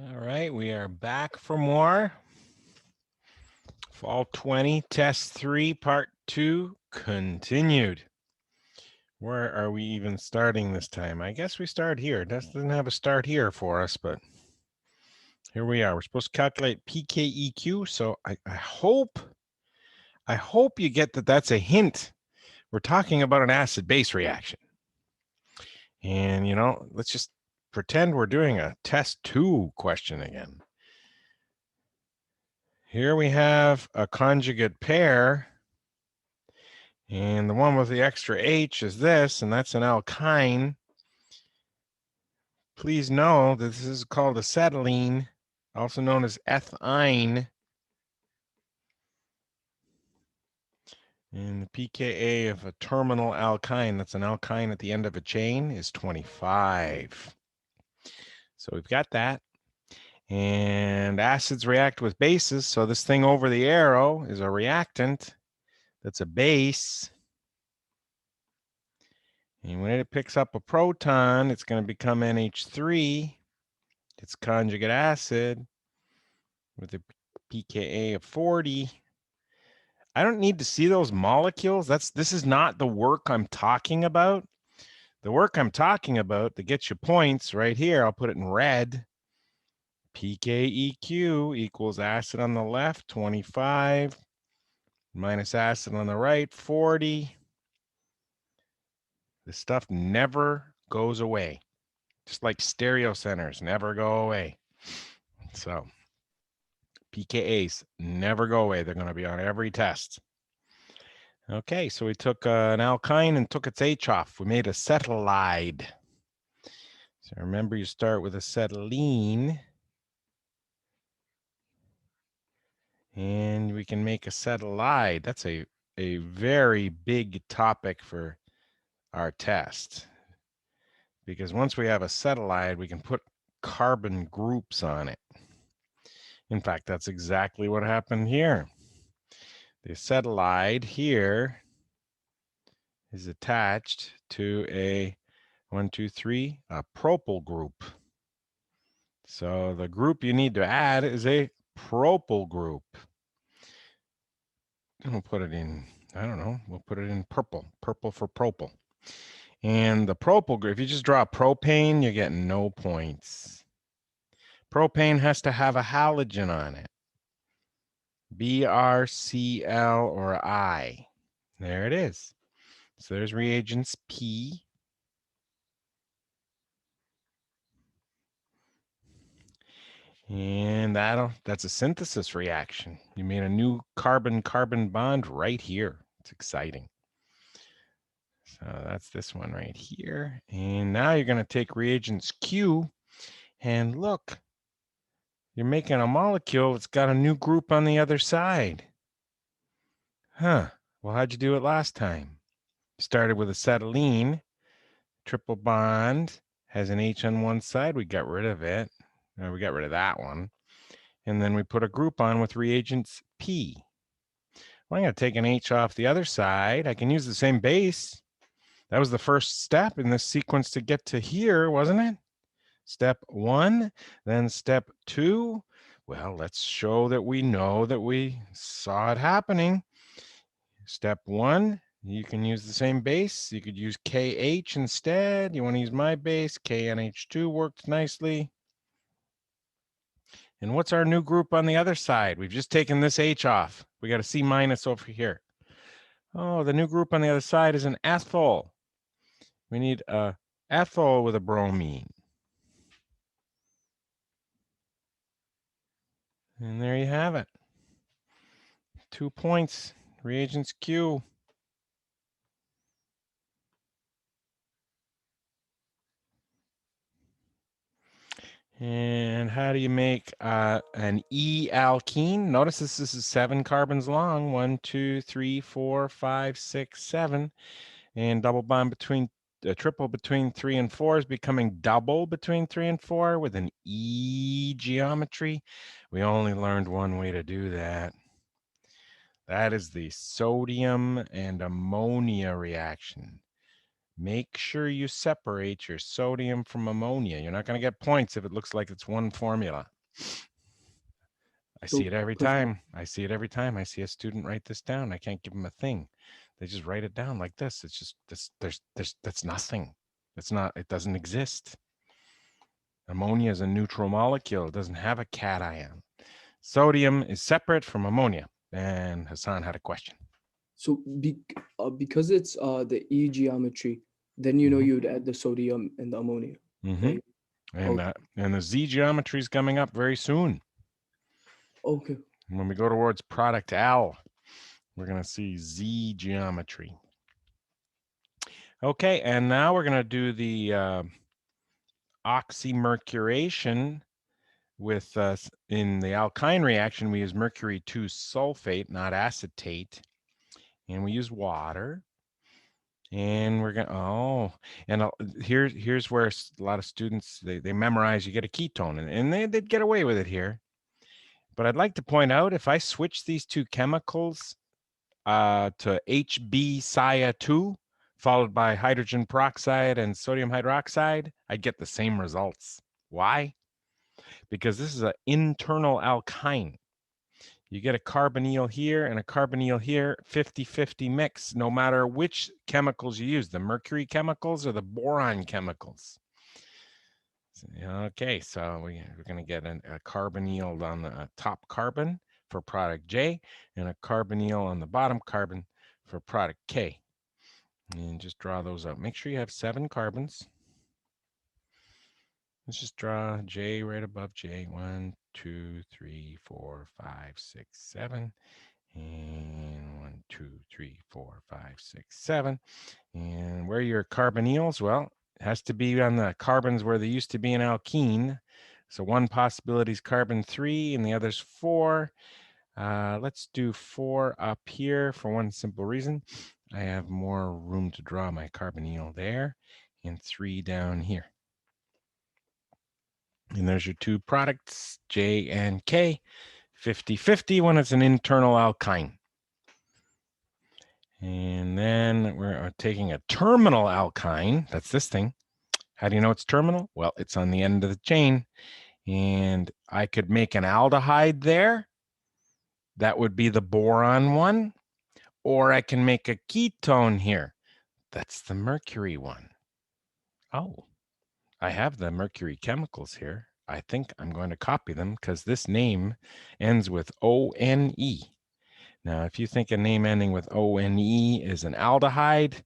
All right, we are back for more. Fall 20, Test 3, Part 2, continued. Where are we even starting this time? I guess we start here. It doesn't have a start here for us, but here we are. We're supposed to calculate PKEQ, so I hope you get that that's a hint. We're talking about an acid-base reaction. And, let's just pretend we're doing a Test 2 question again. Here we have a conjugate pair, and the one with the extra H is this, and that's an alkyne. Please know that this is called acetylene, also known as ethyne. And the pKa of a terminal alkyne, that's an alkyne at the end of a chain, is 25. So we've got that. And acids react with bases, so this thing over the arrow is a reactant. That's a base. And when it picks up a proton, it's going to become NH3. It's conjugate acid with a pKa of 40. I don't need to see those molecules. This is not the work I'm talking about. The work I'm talking about that gets you points right here, I'll put it in red. PKEQ equals acid on the left, 25, minus acid on the right, 40. This stuff never goes away. Just like stereo centers never go away. So pKa's never go away. They're going to be on every test. Okay, so we took an alkyne and took its H off. We made acetylide. So remember, you start with acetylene. And we can make acetylide. That's a very big topic for our test. Because once we have acetylide, we can put carbon groups on it. In fact, that's exactly what happened here. The acetylide here is attached to a 1, 2, 3, a propyl group. So the group you need to add is a propyl group. And we'll put it in, I don't know, we'll put it in purple for propyl. And the propyl group, if you just draw propane, you get no points. Propane has to have a halogen on it. Br, Cl, or I. There it is. So there's reagents P. And that's a synthesis reaction. You made a new carbon-carbon bond right here. It's exciting. So that's this one right here. And now you're going to take reagents Q, and look, you're making a molecule that's got a new group on the other side. Huh. Well, how'd you do it last time? Started with acetylene, triple bond, has an H on one side. We got rid of it. We got rid of that one. And then we put a group on with reagents P. Well, I'm going to take an H off the other side. I can use the same base. That was the first step in this sequence to get to here, wasn't it? Step 1, then step 2. Well, let's show that we know that we saw it happening. Step 1, you can use the same base. You could use KH instead. You want to use my base. KNH2 worked nicely. And what's our new group on the other side? We've just taken this H off. We got a C minus over here. Oh, the new group on the other side is an ethyl. We need a ethyl with a bromine. And there you have it. 2 points. Reagents Q. And how do you make an E-alkene? Notice this is 7 carbons long. 1, 2, 3, 4, 5, 6, 7. And double bond between, triple between 3 and 4 is becoming double between 3 and 4 with an E geometry. We only learned one way to do that. That is the sodium and ammonia reaction. Make sure you separate your sodium from ammonia. You're not going to get points if it looks like it's one formula. I see it every time. I see it every time. I see a student write this down. I can't give them a thing. They just write it down like this. It's just that's nothing. It's not. It doesn't exist. Ammonia is a neutral molecule. It doesn't have a cation. Sodium is separate from ammonia. And Hassan had a question. So because it's the E geometry, then you'd add the sodium and the ammonia, right? And the Z geometry is coming up very soon. Okay. When we go towards product L, we're going to see Z geometry. Okay, and now we're going to do the oxymercuration with in the alkyne reaction. We use mercury 2 sulfate, not acetate, and we use water. And we're gonna here's where a lot of students they memorize. You get a ketone, and they'd get away with it here. But I'd like to point out, if I switch these two chemicals to HB-Sia2 followed by hydrogen peroxide and sodium hydroxide, I'd get the same results. Why? Because this is an internal alkyne. You get a carbonyl here and a carbonyl here, 50-50 mix, no matter which chemicals you use, the mercury chemicals or the boron chemicals. Okay, so we're going to get a carbonyl on the top carbon for product J and a carbonyl on the bottom carbon for product K. And just draw those out. Make sure you have 7 carbons. Let's just draw J right above J. 1, 2, 3, 4, 5, 6, 7. And 1, 2, 3, 4, 5, 6, 7. And where are your carbonyls? Well, it has to be on the carbons where they used to be an alkene. So one possibility is carbon 3 and the other's 4. Let's do 4 up here for one simple reason. I have more room to draw my carbonyl there, and 3 down here. And there's your 2 products, J and K, 50-50 when it's an internal alkyne. And then we're taking a terminal alkyne. That's this thing. How do you know it's terminal? Well, it's on the end of the chain. And I could make an aldehyde there. That would be the boron one. Or I can make a ketone here. That's the mercury one. Oh, I have the mercury chemicals here. I think I'm going to copy them because this name ends with O-N-E. Now, if you think a name ending with O-N-E is an aldehyde,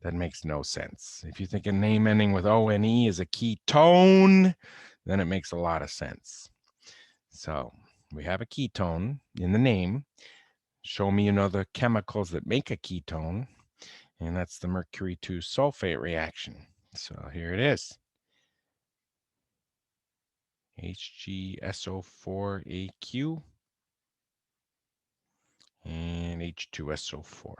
that makes no sense. If you think a name ending with O-N-E is a ketone, then it makes a lot of sense. So we have a ketone in the name. Show me the chemicals that make a ketone, and that's the mercury 2 sulfate reaction. So here it is. HgSO4aq and H2SO4.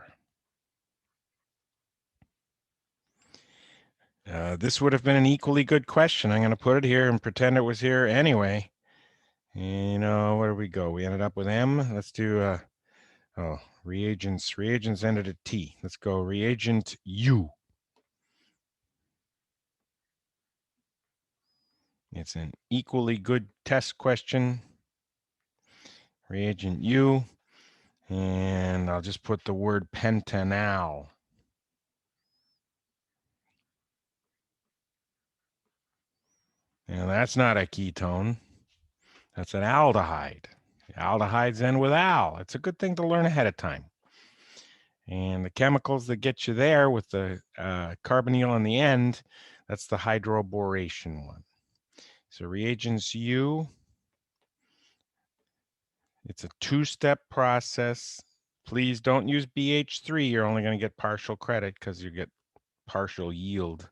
This would have been an equally good question. I'm going to put it here and pretend it was here anyway. Where do we go? We ended up with M. Let's do, reagents. Reagents ended at T. Let's go reagent U. It's an equally good test question. Reagent U. And I'll just put the word pentanal. Now that's not a ketone. That's an aldehyde. Aldehydes end with al. It's a good thing to learn ahead of time. And the chemicals that get you there with the carbonyl on the end, that's the hydroboration one. So reagents U, it's a 2-step process. Please don't use BH3. You're only going to get partial credit because you get partial yield.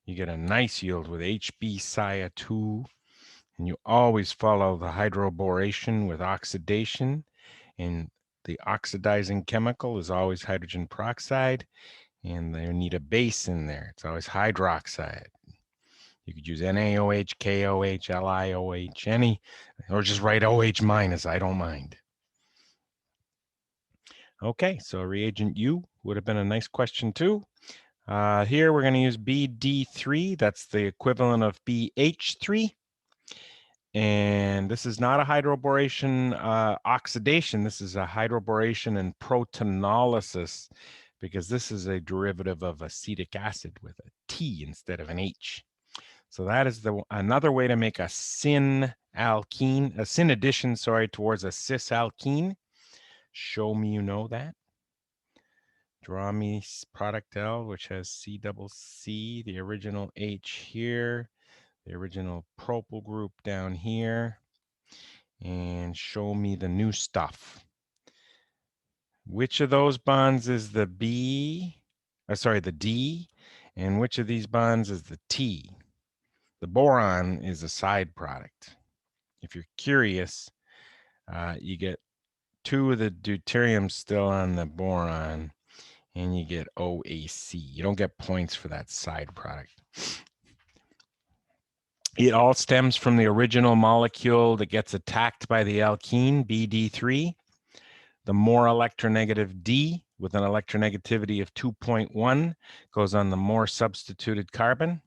You get a nice yield with HB-Sia2. And you always follow the hydroboration with oxidation. And the oxidizing chemical is always hydrogen peroxide. And they need a base in there. It's always hydroxide. You could use NaOH, KOH, LiOH, any, or just write OH minus. I don't mind. Okay, so reagent U would have been a nice question too. Here we're going to use BD3. That's the equivalent of BH3. And this is not a hydroboration oxidation. This is a hydroboration and protonolysis, because this is a derivative of acetic acid with a T instead of an H. So that is another way to make a syn alkene, a syn addition, sorry, towards a cis alkene. Show me you know that. Draw me product L, which has C double C, the original H here, the original propyl group down here, and show me the new stuff. Which of those bonds is the B, the D, and which of these bonds is the T? The boron is a side product. If you're curious, you get 2 of the deuteriums still on the boron, and you get OAC. You don't get points for that side product. It all stems from the original molecule that gets attacked by the alkene, BD3. The more electronegative D with an electronegativity of 2.1 goes on the more substituted carbon.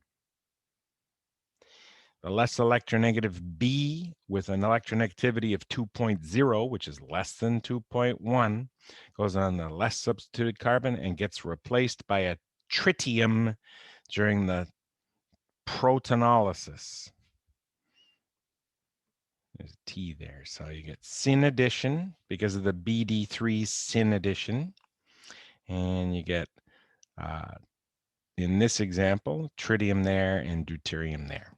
The less electronegative B with an electronegativity of 2.0, which is less than 2.1, goes on the less substituted carbon and gets replaced by a tritium during the protonolysis. There's a T there. So you get syn addition because of the BD3 syn addition. And you get, in this example, tritium there and deuterium there.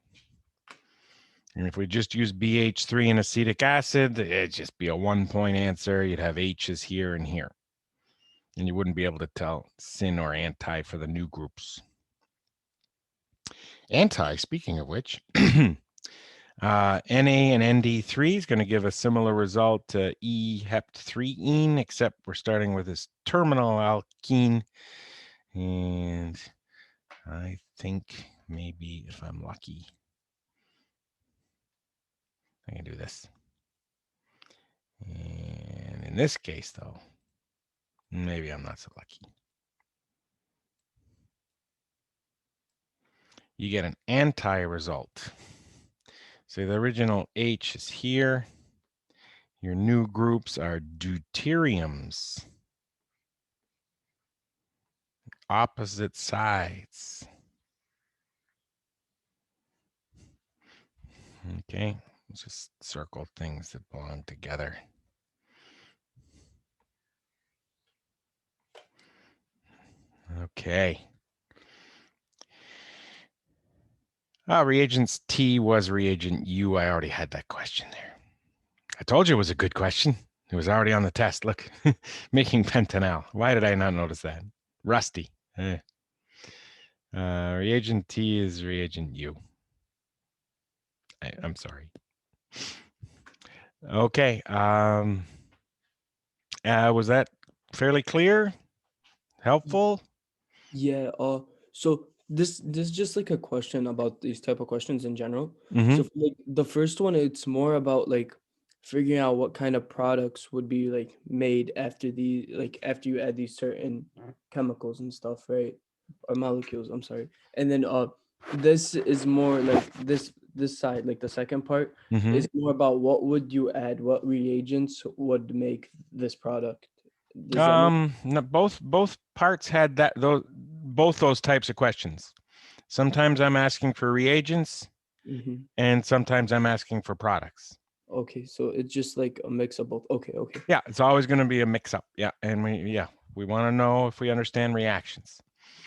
And if we just use BH3 and acetic acid, it'd just be a 1-point answer. You'd have H's here and here. And you wouldn't be able to tell syn or anti for the new groups. Anti, speaking of which, Na and ND3 is going to give a similar result to E-hept3-ene, except we're starting with this terminal alkene. And I think maybe if I'm lucky, I can do this. And in this case, though, maybe I'm not so lucky. You get an anti-result. So the original H is here. Your new groups are deuteriums. Opposite sides. Okay, let's just circle things that belong together. Okay. Reagents T was reagent U. I already had that question there. I told you it was a good question. It was already on the test. Look, making pentanal. Why did I not notice that? Rusty. Reagent T is reagent U. I'm sorry. Okay. Was that fairly clear? Helpful? Yeah. So this is just like a question about these type of questions in general. Mm-hmm. So for, like the first one, it's more about like figuring out what kind of products would be like made after after you add these certain chemicals and stuff, right? Or molecules, I'm sorry. And then this is more like this side, like the second part, Mm-hmm. is more about what would you add, what reagents would make this product. Does that make No, both parts had that, both those types of questions. Sometimes I'm asking for reagents, and sometimes I'm asking for products. Okay, so it's just like a mix of both. Okay. Yeah, it's always going to be a mix-up. Yeah, and we want to know if we understand reactions.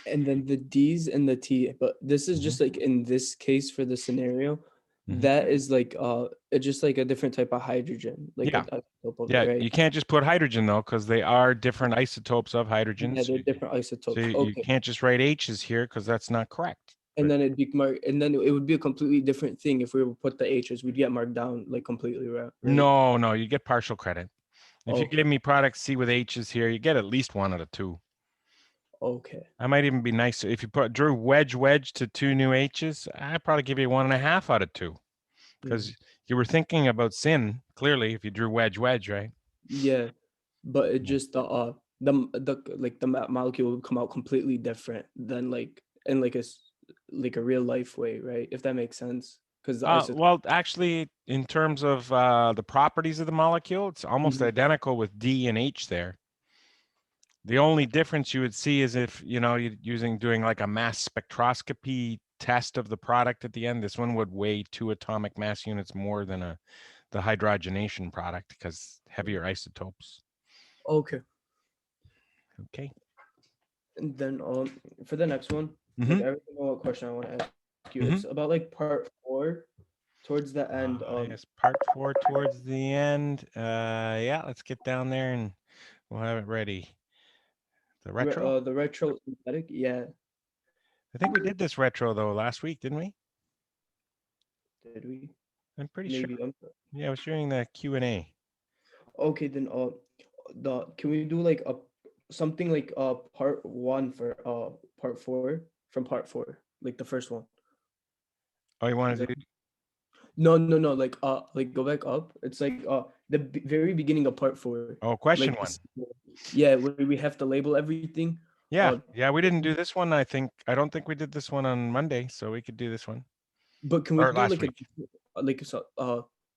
And then the D's and the T, but this is just like in this case for the scenario, that is like it's just like a different type of hydrogen, like yeah. an isotope of Yeah, it, right? you can't just put hydrogen though, because they are different isotopes of hydrogen. Yeah, they're different isotopes. So you Okay. can't just write H's here because that's not correct. And then it'd be marked, and then it would be a completely different thing if we would put the H's. We'd get marked down like completely, right? No, you get partial credit. If you Okay. give me product C with H's here, you get at least 1 out of 2. Okay. I might even be nicer. If you drew wedge to 2 new H's, I'd probably give you 1.5 out of 2. Because you were thinking about syn, clearly, if you drew wedge, right? Yeah. But it just the molecule would come out completely different than like in like a real life way, right? If that makes sense, because the isotope. Well, actually, in terms of the properties of the molecule, it's almost Mhm. identical with D and H there. The only difference you would see is if, you're doing like a mass spectroscopy test of the product at the end. This one would weigh 2 atomic mass units more than the hydrogenation product because heavier isotopes. Okay, Okay. and then for the next one, like Mm-hmm. I already know what question I want to ask you. Mm-hmm. It's about like part 4, towards the end. Yes, part 4 towards the end. Yeah, let's get down there and we'll have it ready. The retro? The retro synthetic, yeah. I think we did this retro though last week, didn't we? Did we? I'm pretty sure. Maybe. Yeah, I was doing the Q&A. Okay, then can we do like a something like part 1 for part 4 from part 4, like the first one? Oh, you Is wanted it to do? no, like go back up. It's like very beginning of part 4. Oh, question Like one. yeah, where we have to label everything. Yeah, Uh yeah, we didn't do this one. I don't think we did this one on Monday, so we could do this one. but can we Or do last like week.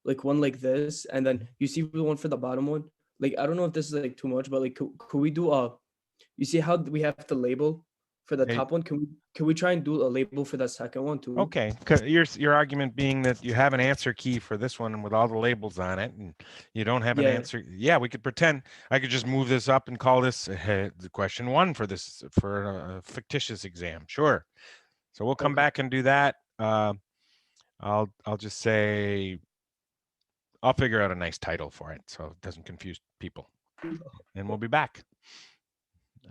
like one like this, and then Mhm. you see the one for the bottom one? Like I don't know if this is like too much, but like could we do you see how we have to label for the Hey, top one? Can we try and do a label for the second one too? okay, 'cause your argument being that you have an answer key for this one with all the labels on it, and you don't have an Yeah. answer. Yeah, we could pretend I could just move this up and call this the question 1 for this for a fictitious exam. Sure. So we'll come Okay. back and do that. I'll just say I'll figure out a nice title for it so it doesn't confuse people. And we'll be back.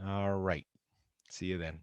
All right. See you then.